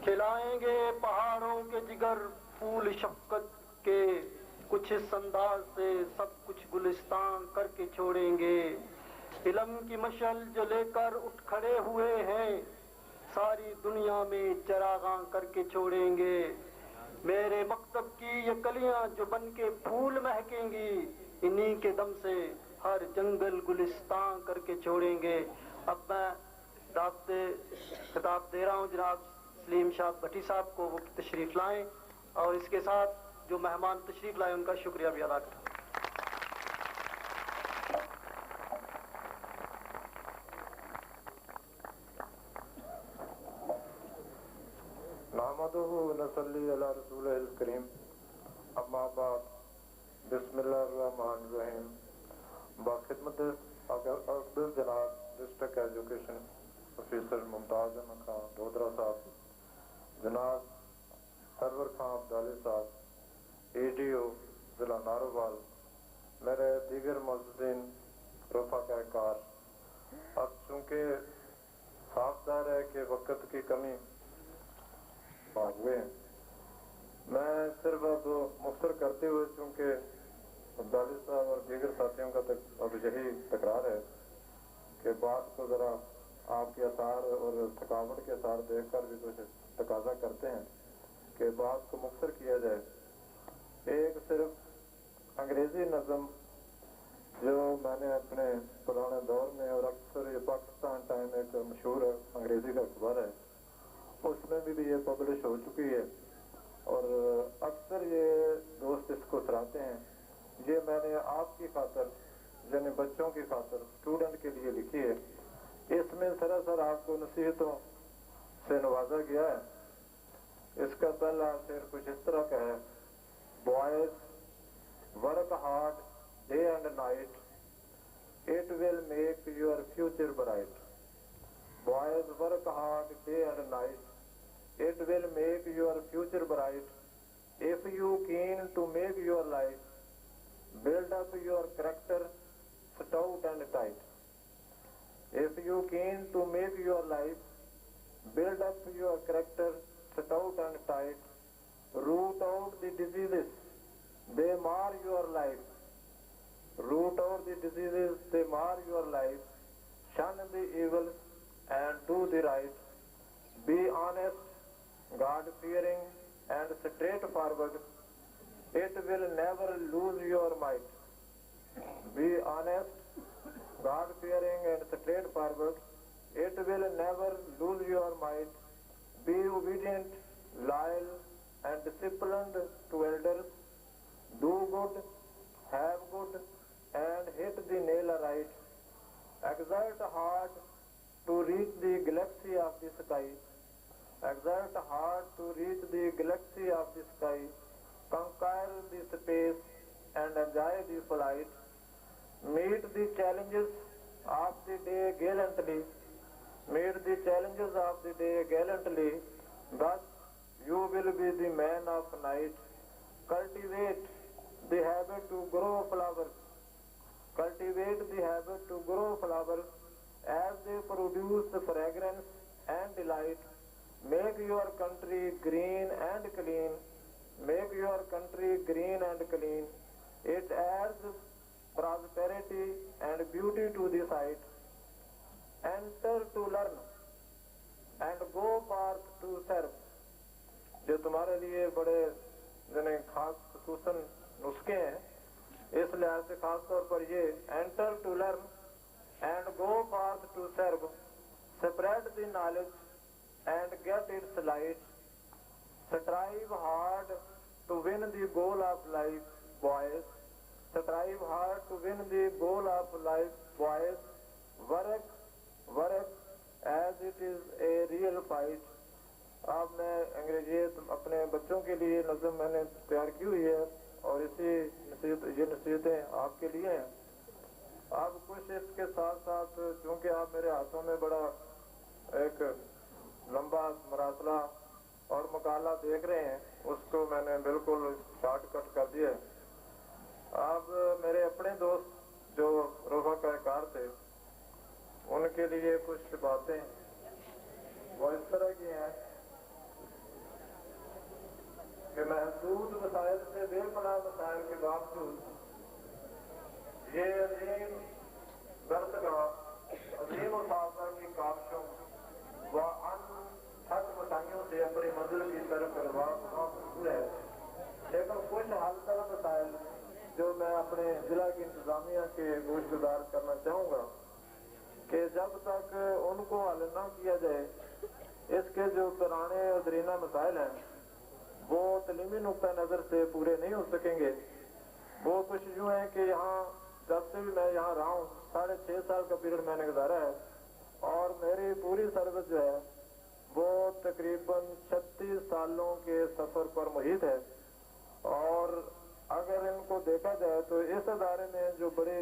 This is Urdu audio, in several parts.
کھلائیں گے پہاڑوں کے جگر پھول شفقت کے، کچھ اس انداز سے سب کچھ گلستان کر کے چھوڑیں گے۔ علم کی مشعل جو لے کر اٹھ کھڑے ہوئے ہیں، ساری دنیا میں چراغاں کر کے چھوڑیں گے۔ میرے مکتب کی یہ کلیاں جو بن کے پھول مہکیں گی، انہی کے دم سے ہر جنگل گلستان کر کے چھوڑیں گے۔ اب میں خطاب دے رہا ہوں جناب سلیم شاہ بھٹی صاحب کو، وہ تشریف لائیں اور اس کے ساتھ جو مہمان تشریف لائے ان کا شکریہ بھی ادا کریں۔ نحمدہ ونصلی علی رسولہ الکریم، اما بعد، بسم اللہ الرحمن الرحیم۔ باخدمت اقدس جناب ڈسٹرکٹ ایجوکیشن آفیسر ممتاز احمد خان دودرا صاحب، جناب سرور خان عبدالی صاحب اے ڈی او ضلع ناروال، میرے دیگر معززین رفقائے کار، اب چونکہ صاف ظاہر ہے کہ وقت کی کمی ہوئے ہیں، میں صرف اب مختصر کرتے ہوئے، چونکہ عبدالی صاحب اور دیگر ساتھیوں کا اب یہی تکرار ہے کہ بات کو ذرا آپ کے آثار اور تھکاوٹ کے آثار دیکھ کر بھی کچھ تقاضا کرتے ہیں کہ بات کو مختصر کیا جائے۔ ایک صرف انگریزی نظم جو میں نے اپنے پرانے دور میں، اور اکثر یہ پاکستان ٹائم ایک مشہور انگریزی کا اخبار ہے، اس میں بھی یہ پبلش ہو چکی ہے، اور اکثر یہ دوست اس کو سراہتے ہیں۔ یہ میں نے آپ کی خاطر، یعنی بچوں کی خاطر، اسٹوڈنٹ کے لیے لکھی ہے۔ اس میں سراسر آپ کو نصیحتوں سے نوازا گیا ہے۔ اس کا پہلا شعر کچھ اس طرح کا ہے: boys work hard day and night, it will make your future bright. Boys work hard day and night, it will make your future bright. If you keen to make your life, build up your character stout and tight. If you keen to make your life, build up your character stout and tight. Root out the diseases, they mar your life. Root out the diseases, they mar your life. Shun the evils and do the right. Be honest, God-fearing and straightforward. It will never lose your might. Be honest, God-fearing and straightforward. It will never lose your might. Be obedient, loyal and disciplined to elders. Do good, have good and hit the nail right. Exert hard to reach the galaxy of the sky. Exert hard to reach the galaxy of the sky. Conquer the space and enjoy the flight. Meet the challenges of the day gallantly. Meet the challenges of the day gallantly. Thus you will be the man of night. Cultivate the habit to grow flowers. Cultivate the habit to grow flowers as they produce fragrance and delight. Make your country green and clean. Make your country green and clean. It adds prosperity and beauty to the sight. Enter to learn and go forth to serve. جو تمہارے لیے بڑے یعنی خاص خصوصاً نسخے ہیں، اس لحاظ سے خاص طور پر یہ enter to learn and go forth to serve. Spread the knowledge and get its light. Strive hard to win the goal of life, boys. Strive hard to win the goal of life, boys. Work as it is a real fight. اب میں انگریزی اپنے بچوں کے لیے نظم میں نے تیار کی ہوئی ہے، اور یہ نصیحتیں آپ کے لیے ہیں۔ اب کچھ اس کے ساتھ ساتھ، چونکہ آپ میرے ہاتھوں میں بڑا ایک لمبا مراسلہ اور مقالہ دیکھ رہے ہیں، اس کو میں نے بالکل شارٹ کٹ کر دیا ہے۔ اب میرے اپنے دوست جو رفقائے کار تھے، ان کے لیے کچھ باتیں وہ اس طرح کی ہیں کہ محدود مسائل سے بے پناہ مسائل کے باوجود یہ عظیم برتگاہ عظیم مسافہ کی کاوشوں و ان تھک مسائیوں سے اپنی منزل کی طرف رواں ہے، لیکن کچھ حل طلب مسائل جو میں اپنے ضلع کی انتظامیہ کے گوش گزار کرنا چاہوں گا کہ جب تک ان کو حل نہ کیا جائے، اس کے جو پرانے اور درینہ مسائل ہیں وہ تعلیمی نقطہ نظر سے پورے نہیں ہو سکیں گے۔ وہ کچھ یوں ہیں کہ یہاں جب سے بھی میں یہاں رہا ہوں 6.5 سال کا پیریڈ میں نے گزارا ہے، اور میری پوری سروس جو ہے وہ تقریباً 36 سالوں کے سفر پر محیط ہے۔ اور اگر ان کو دیکھا جائے تو اس ادارے میں جو بڑی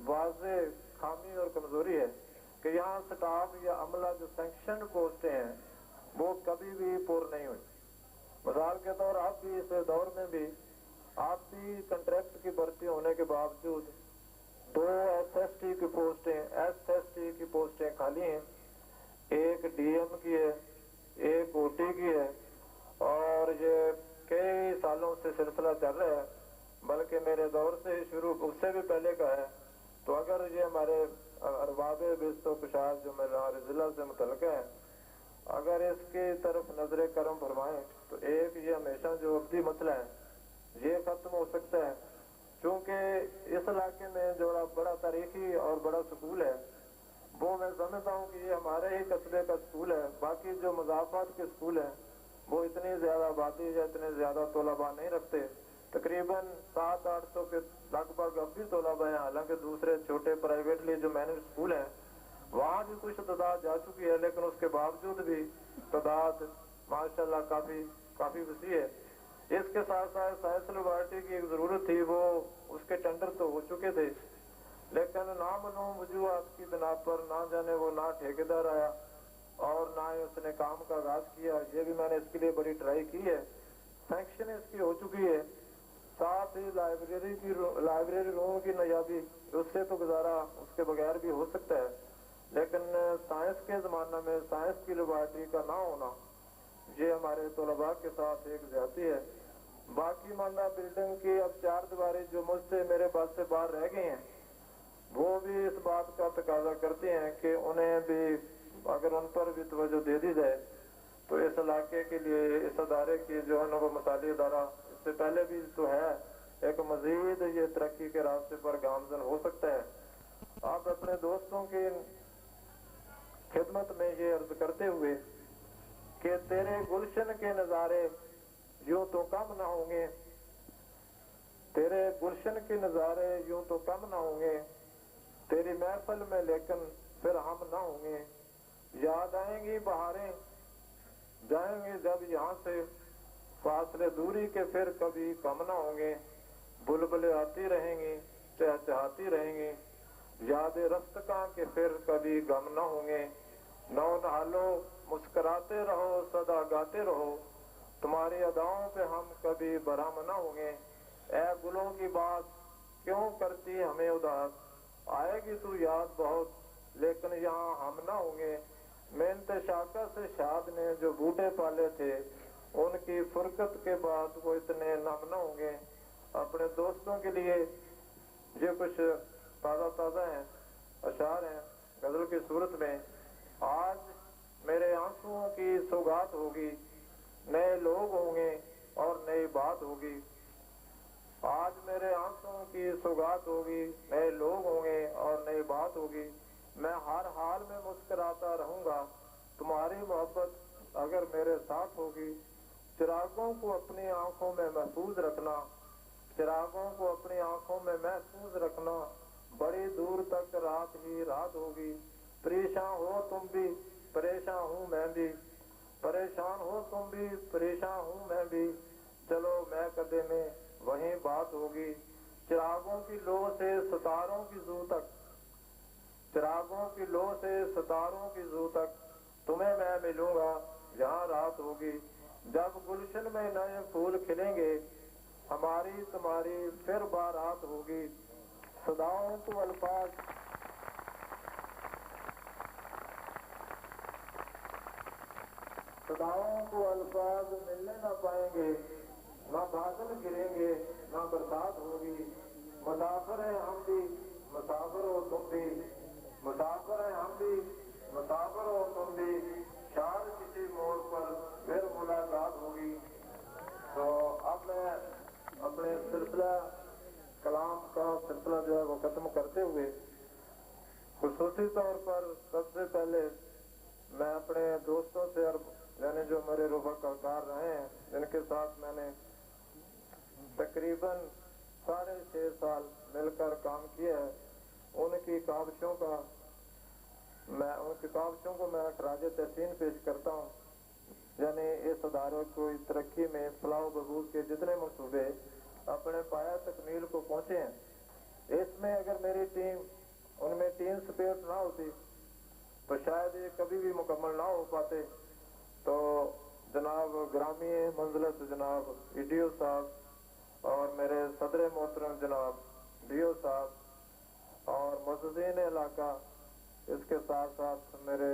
واضح خامی اور کمزوری ہے کہ یہاں سٹاف یا عملہ جو سینکشن پوسٹیں ہیں وہ کبھی بھی پر نہیں ہوئی۔ مثال کے طور آپ بھی اس دور میں بھی آپ بھی کنٹریکٹ کی بھرتی ہونے کے باوجود 2 SST کی پوسٹیں SST کی پوسٹیں خالی ہیں، ایک DM کی ہے، ایک OT کی ہے، اور یہ کئی سالوں سے سلسلہ چل رہا ہے، بلکہ میرے دور سے ہی شروع اس سے بھی پہلے کا ہے۔ تو اگر یہ ہمارے ارباب بست و کشاد جو ہمارے ضلع سے متعلقہ ہے اگر اس کی طرف نظر کرم فرمائیں تو ایک یہ ہمیشہ جو ابدی مسئلہ ہے یہ ختم ہو سکتا ہے، چونکہ اس علاقے میں جو بڑا تاریخی اور بڑا سکول ہے وہ میں سمجھتا ہوں کہ یہ ہمارے ہی قصبے کا سکول ہے۔ باقی جو مضافات کے سکول ہیں وہ اتنی زیادہ آبادی یا اتنے زیادہ طلباء نہیں رکھتے، تقریباً 700-800 کے لگ بھگ اب بھی طلباء ہیں، حالانکہ دوسرے چھوٹے پرائیویٹلی جو مینج سکول ہیں وہاں بھی کچھ تعداد جا چکی ہے، لیکن اس کے باوجود بھی تعداد ماشاءاللہ کافی وسیع ہے۔ اس کے ساتھ ساتھ سائنس لیبارٹری کی ایک ضرورت تھی، وہ اس کے ٹینڈر تو ہو چکے تھے، لیکن نامعلوم وجوہات کی بنا پر نہ جانے وہ نہ ٹھیکیدار آیا اور نہ ہی اس نے کام کا آغاز کیا۔ یہ بھی میں نے اس کے لیے بڑی ٹرائی کی ہے، سینکشن اس کی ہو چکی ہے، ساتھ ہی لائبریری روم کی نایابی، اس سے تو گزارا اس کے بغیر بھی ہو سکتا ہے، لیکن سائنس کے زمانہ میں سائنس کی لیبارٹری کا نہ ہونا یہ ہمارے طلباء کے ساتھ ایک زیادتی ہے۔ باقی ماندہ بلڈنگ کی اب 4 دیواریں جو مجھ سے میرے پاس سے باہر رہ گئی ہیں وہ بھی اس بات کا تقاضا کرتی ہیں کہ انہیں بھی اگر ان پر بھی توجہ دے دی جائے تو اس علاقے کے لیے اس ادارے کی جو ہے نا وہ مثالی ادارہ اس سے پہلے بھی تو ہے، ایک مزید یہ ترقی کے راستے پر گامزن ہو سکتا ہے۔ آپ اپنے دوستوں کی خدمت میں یہ عرض کرتے ہوئے کہ تیرے گلشن کے نظارے یوں تو کم نہ ہوں گے، تیرے گلشن کے نظارے یوں تو کم نہ ہوں گے، تیری محفل میں لیکن پھر ہم نہ ہوں گے، یاد آئیں گی بہاریں جائیں گے جب یہاں سے، فاصلے دوری کے پھر کبھی کم نہ ہوں گے، بلبلیں آتی رہیں گی چہچہاتی رہیں گی، یاد رفتگاں کے پھر کبھی غم نہ ہوں گے، نو نہالو مسکراتے رہو صدا گاتے رہو، تمہاری اداؤں پہ ہم کبھی برہم نہ ہوں گے، اے گلوں کی بات کیوں کرتی ہمیں اداس، آئے گی تو یاد بہت لیکن یہاں ہم نہ ہوں گے، محنت شاکہ سے شاد نے جو بوٹے پالے تھے ان کی فرقت کے بعد وہ اتنے نم نہ ہوں گے۔ اپنے دوستوں کے لیے یہ کچھ تازہ ہیں، اشعار ہیں غزل کی صورت میں۔ آج میرے آنسوؤں کی سوگات ہوگی، نئے لوگ ہوں گے اور نئی بات ہوگی، آج میرے آنسوؤں کی سوگات ہوگی، نئے لوگ ہوں گے اور نئی بات ہوگی، میں ہر حال میں مسکراتا رہوں گا، تمہاری محبت اگر میرے ساتھ ہوگی، چراغوں کو اپنی آنکھوں میں محفوظ رکھنا، چراغوں کو اپنی آنکھوں میں محفوظ رکھنا، بڑی دور تک رات ہی رات ہوگی، پریشان ہو تم بھی پریشان ہوں میں بھی، پریشان ہو تم بھی پریشان ہوں میں بھی، چلو میں قدے میں وہیں بات ہوگی، چراغوں کی لو سے ستاروں کی زو تک، چراغوں کی لو سے ستاروں کی زو تک تمہیں میں ملوں گا جہاں رات ہوگی، جب گلشن میں نئے پھول کھلیں گے ہماری تمہاری پھر بارات ہوگی، صداؤں کو الفاظ ملنے نہ پائیں گے، نہ بادل گریں گے نہ برسات ہوگی. مسافر ہیں ہم بھی مسافر ہو تم بھی, مسافر ہیں ہم بھی مسافر ہو تم بھی, شاید کسی موڑ پر پھر ملاقات ہوگی. تو اب میں اپنے سلسلہ کلام کا سلسلہ جو ہے وہ ختم کرتے ہوئے خصوصی طور پر سب سے پہلے میں اپنے دوستوں سے اور یعنی جو میرے رفقا کار رہے ہیں جن کے ساتھ میں نے تقریباً 6.5 سال مل کر کام کیا ہے, ان کی کاوشوں کو میں خراج تحسین پیش کرتا ہوں. یعنی اس ادارے کو ترقی میں فلاح و بہبود کے جتنے منصوبے اپنے پایہ تکمیل کو پہنچے ہیں, اس میں اگر میری ٹیم ان میں ٹیم سپیرٹ نہ ہوتی تو شاید یہ کبھی بھی مکمل نہ ہو پاتے. تو جناب گرامی منزلت جناب ایڈیو صاحب اور میرے صدر محترم جناب ڈیو صاحب اور معززین علاقہ, اس کے ساتھ ساتھ میرے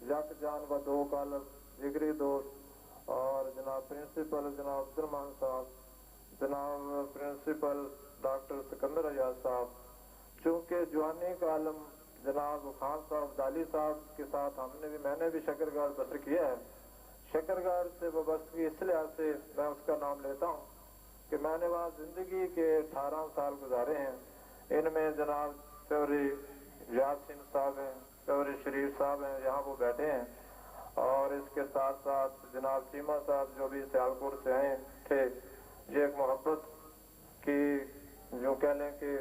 یک جان و دو کالم جگری دوست اور جناب پرنسپل جناب عبد الرحمان صاحب, جناب پرنسپل ڈاکٹر سکندر ایاز صاحب, چونکہ جوانی کا عالم جناب خان صاحب دالی صاحب کے ساتھ میں نے بھی شکرگاڑ بسر کیا ہے. شکرگاڑ سے وابستگی اس لحاظ سے میں اس کا نام لیتا ہوں کہ میں نے وہاں زندگی کے 18 سال گزارے ہیں. ان میں جناب چوہدری یاسین صاحب ہیں, چوہدری شریف صاحب ہیں, یہاں وہ بیٹھے ہیں, اور اس کے ساتھ ساتھ جناب چیمہ صاحب جو بھی سیالکوٹ سے آئے تھے. یہ ایک محبت کی جو کہہ لیں کہ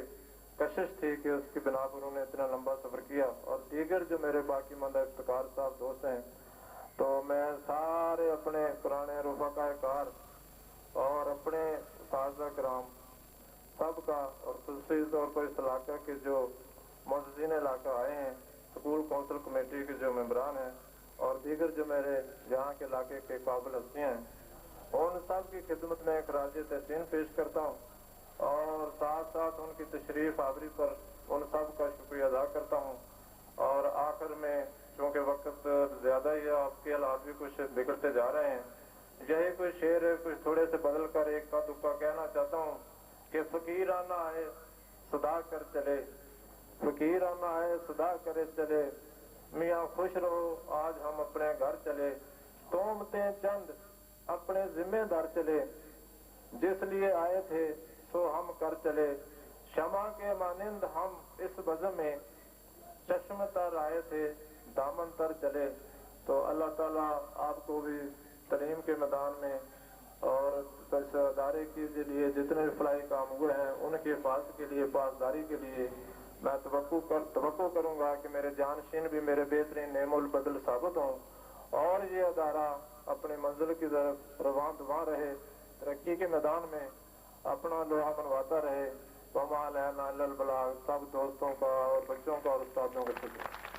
کشش تھی کہ اس کی بنا پر انہوں نے اتنا لمبا سفر کیا, اور دیگر جو میرے باقی ماندہ افتخار صاحب دوست ہیں. تو میں سارے اپنے پرانے رفقا کار اور اپنے اساتذہ کرام سب کا, اور خصوصی طور پر اس علاقہ کے جو معززین علاقہ آئے ہیں, اسکول کونسل کمیٹی کے جو ممبران ہیں اور دیگر جو میرے یہاں کے علاقے کے قابل ہستیاں ہیں, ان سب کی خدمت میں خراج تحسین پیش کرتا ہوں, اور ساتھ ساتھ ان کی تشریف آوری پر ان سب کا شکریہ ادا کرتا ہوں. اور آخر میں چونکہ وقت زیادہ ہی ہے, آپ کے حالات بھی کچھ بگڑتے جا رہے ہیں, یہی کوئی شعر ہے کچھ تھوڑے سے بدل کر ایک کا دکا کہنا چاہتا ہوں کہ فقیرانہ آئے صدا کر چلے, فقیرانہ آئے صدا کرے چلے, میاں خوش رہو آج ہم اپنے گھر چلے, تومتیں چند اپنے ذمہ دار چلے, جس لیے آئے تھے سو ہم کر چلے, شمع کے مانند ہم اس بزم میں چشم تر آئے تھے دامن تر چلے. تو اللہ تعالیٰ آپ کو بھی تعلیم کے میدان میں اور اس ادارے کے لیے جتنے فلاحی کام ہوئے ہیں ان کی حفاظت کے لیے, پاسداری کے لیے میں توقع کروں گا کہ میرے جانشین بھی میرے بہترین نعم البدل ثابت ہوں, اور یہ ادارہ اپنی منزل کی طرف رواں دواں رہے, ترقی کے میدان میں اپنا لوہا منواتا رہے. وما علینا الا البلاغ. سب دوستوں کا اور بچوں کا اور استادوں کا شکریہ.